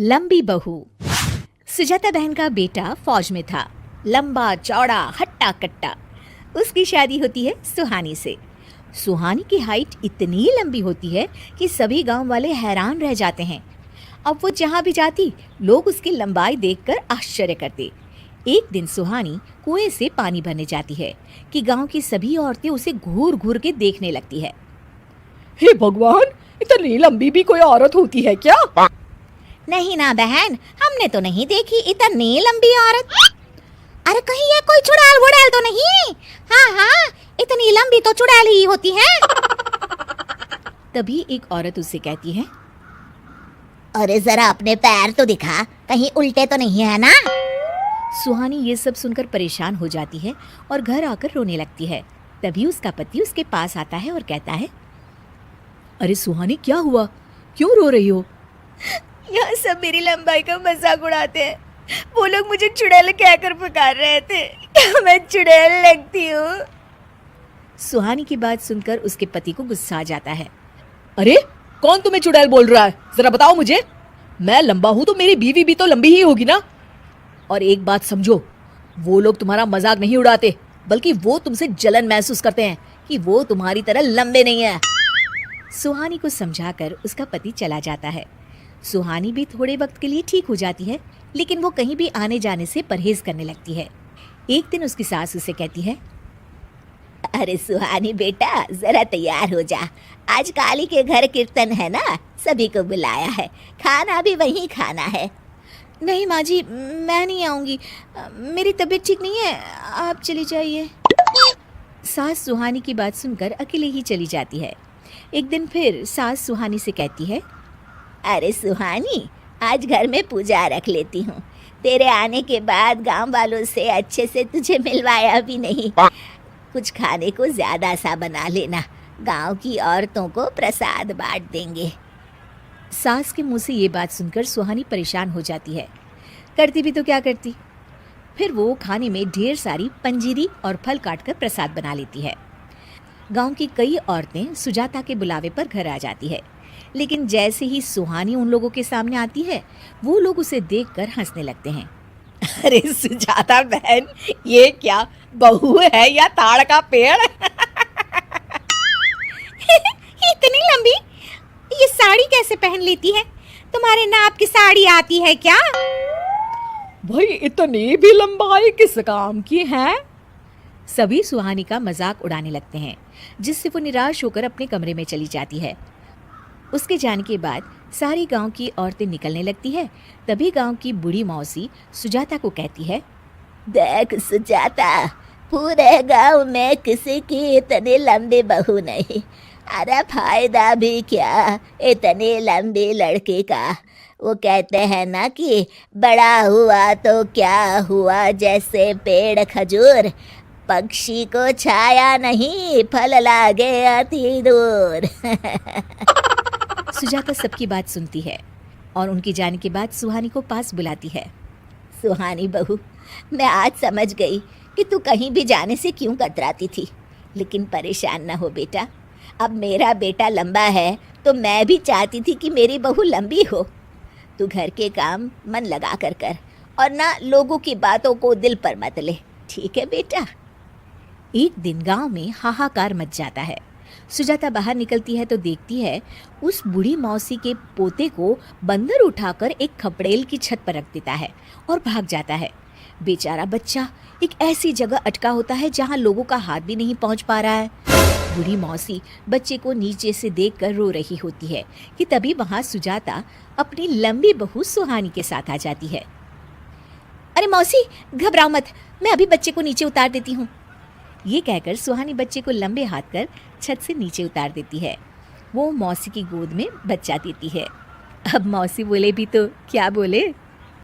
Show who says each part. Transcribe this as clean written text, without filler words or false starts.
Speaker 1: लंबी बहू। सुजाता बहन का बेटा फौज में था, लंबा चौड़ा हट्टा कट्टा। उसकी शादी होती है सुहानी से। सुहानी की हाइट इतनी लंबी होती है कि सभी गांव वाले हैरान रह जाते हैं। अब वो जहाँ भी जाती लोग उसकी लंबाई देखकर आश्चर्य करते। एक दिन सुहानी कुएं से पानी भरने जाती है कि गांव की सभी औरतें उसे घूर घूर के देखने लगती है।
Speaker 2: हे भगवान, इतनी लंबी भी कोई औरत होती है क्या?
Speaker 1: नहीं ना बहन, हमने तो नहीं देखी इतनी लंबी औरत। अरे कहीं ये कोई चुड़ैल वुड़ैल तो नहीं? हाँ, इतनी लंबी तो चुड़ैल ही होती है। तभी एक औरत उससे कहती है,
Speaker 3: अरे जरा अपने पैर तो दिखा, कहीं उल्टे तो नहीं है ना?
Speaker 1: सुहानी ये सब सुनकर परेशान हो जाती है और घर आकर रोने लगती है। तभी उसका पति उसके पास आता है और कहता है,
Speaker 2: अरे सुहानी, क्या हुआ? क्यों रो रही हो?
Speaker 1: यहाँ सब मेरी लंबाई का मजाक उड़ाते हैं। वो लोग मुझे चुड़ैल कहकर पुकार रहे थे। क्या मैं चुड़ैल लगती हूँ? सुहानी की बात सुनकर उसके पति को गुस्सा आ जाता है।
Speaker 2: अरे कौन तुम्हें चुड़ैल बोल रहा है? जरा बताओ मुझे। मैं लंबा हूं तो मेरी बीवी भी तो लंबी ही होगी ना। और एक बात समझो, वो लोग तुम्हारा मजाक नहीं उड़ाते, बल्कि वो तुमसे जलन महसूस करते हैं कि वो तुम्हारी तरह लंबे नहीं है।
Speaker 1: सुहानी को समझाकर उसका पति चला जाता है। सुहानी भी थोड़े वक्त के लिए ठीक हो जाती है, लेकिन वो कहीं भी आने जाने से परहेज करने लगती है। एक दिन उसकी सास उसे कहती है,
Speaker 3: अरे सुहानी बेटा, जरा तैयार हो जा, आज काली के घर कीर्तन है ना, सभी को बुलाया है, खाना भी वहीं खाना है।
Speaker 1: नहीं माँ जी, मैं नहीं आऊंगी, मेरी तबीयत ठीक नहीं है, आप चली जाइए। सास सुहानी की बात सुनकर अकेले ही चली जाती है। एक दिन फिर सास सुहानी से कहती है,
Speaker 3: अरे सुहानी, आज घर में पूजा रख लेती हूँ, तेरे आने के बाद गांव वालों से अच्छे से तुझे मिलवाया भी नहीं। कुछ खाने को ज्यादा सा बना लेना, गांव की औरतों को प्रसाद बांट देंगे।
Speaker 1: सास के मुंह से ये बात सुनकर सुहानी परेशान हो जाती है। करती भी तो क्या करती। फिर वो खाने में ढेर सारी पंजीरी और फल काटकर प्रसाद बना लेती है। गांव की कई औरतें सुजाता के बुलावे पर घर आ जाती है, लेकिन जैसे ही सुहानी उन लोगों के सामने आती है, वो लोग उसे देखकर हंसने लगते हैं।
Speaker 2: अरे सुजाता बहन, ये क्या बहू है या ताड़ का पेड़?
Speaker 1: इतनी लंबी, ये साड़ी कैसे पहन लेती है? तुम्हारे नाप की साड़ी आती है क्या?
Speaker 2: भाई इतनी भी लंबाई किस काम की है?
Speaker 1: सभी सुहानी का मजाक उड़ाने लगते हैं, जिससे वो निराश होकर अपने कमरे में चली जाती है। उसके जाने के बाद सारी गांव की औरतें निकलने लगती है। तभी गांव की बूढ़ी मौसी सुजाता को कहती है,
Speaker 3: देख सुजाता, पूरे गांव में किसी की इतनी लंबी बहू नहीं। अरे फायदा भी क्या इतनी लंबी लड़की का। वो कहते हैं ना कि बड़ा हुआ तो क्या हुआ, जैसे पेड़ खजूर, पक्षी को छाया नहीं, फल लागे अति दूर।
Speaker 1: सुजाता सबकी बात सुनती है और उनके जाने के बाद सुहानी को पास बुलाती है।
Speaker 3: सुहानी बहू, मैं आज समझ गई कि तू कहीं भी जाने से क्यों कतराती थी, लेकिन परेशान ना हो बेटा। अब मेरा बेटा लंबा है तो मैं भी चाहती थी कि मेरी बहू लंबी हो। तू घर के काम मन लगा कर और ना लोगों की बातों को दिल पर मत ले, ठीक है बेटा?
Speaker 1: एक दिन गांव में हाहाकार मच जाता है। सुजाता बाहर निकलती है तो देखती है उस बूढ़ी मौसी के पोते को बंदर उठाकर एक खपड़ेल की छत पर रख देता है और भाग जाता है। बेचारा बच्चा एक ऐसी जगह अटका होता है जहां लोगों का हाथ भी नहीं पहुंच पा रहा है। बूढ़ी मौसी बच्चे को नीचे से देखकर रो रही होती है कि तभी वहां सुजाता अपनी लंबी बहू सुहानी के साथ आ जाती है। अरे मौसी, घबराओ मत, मैं अभी बच्चे को नीचे उतार देती हूँ। ये कहकर सुहानी बच्चे को लंबे हाथ कर छत से नीचे उतार देती है। वो मौसी की गोद में बच्चा देती है। अब मौसी बोले भी तो क्या बोले।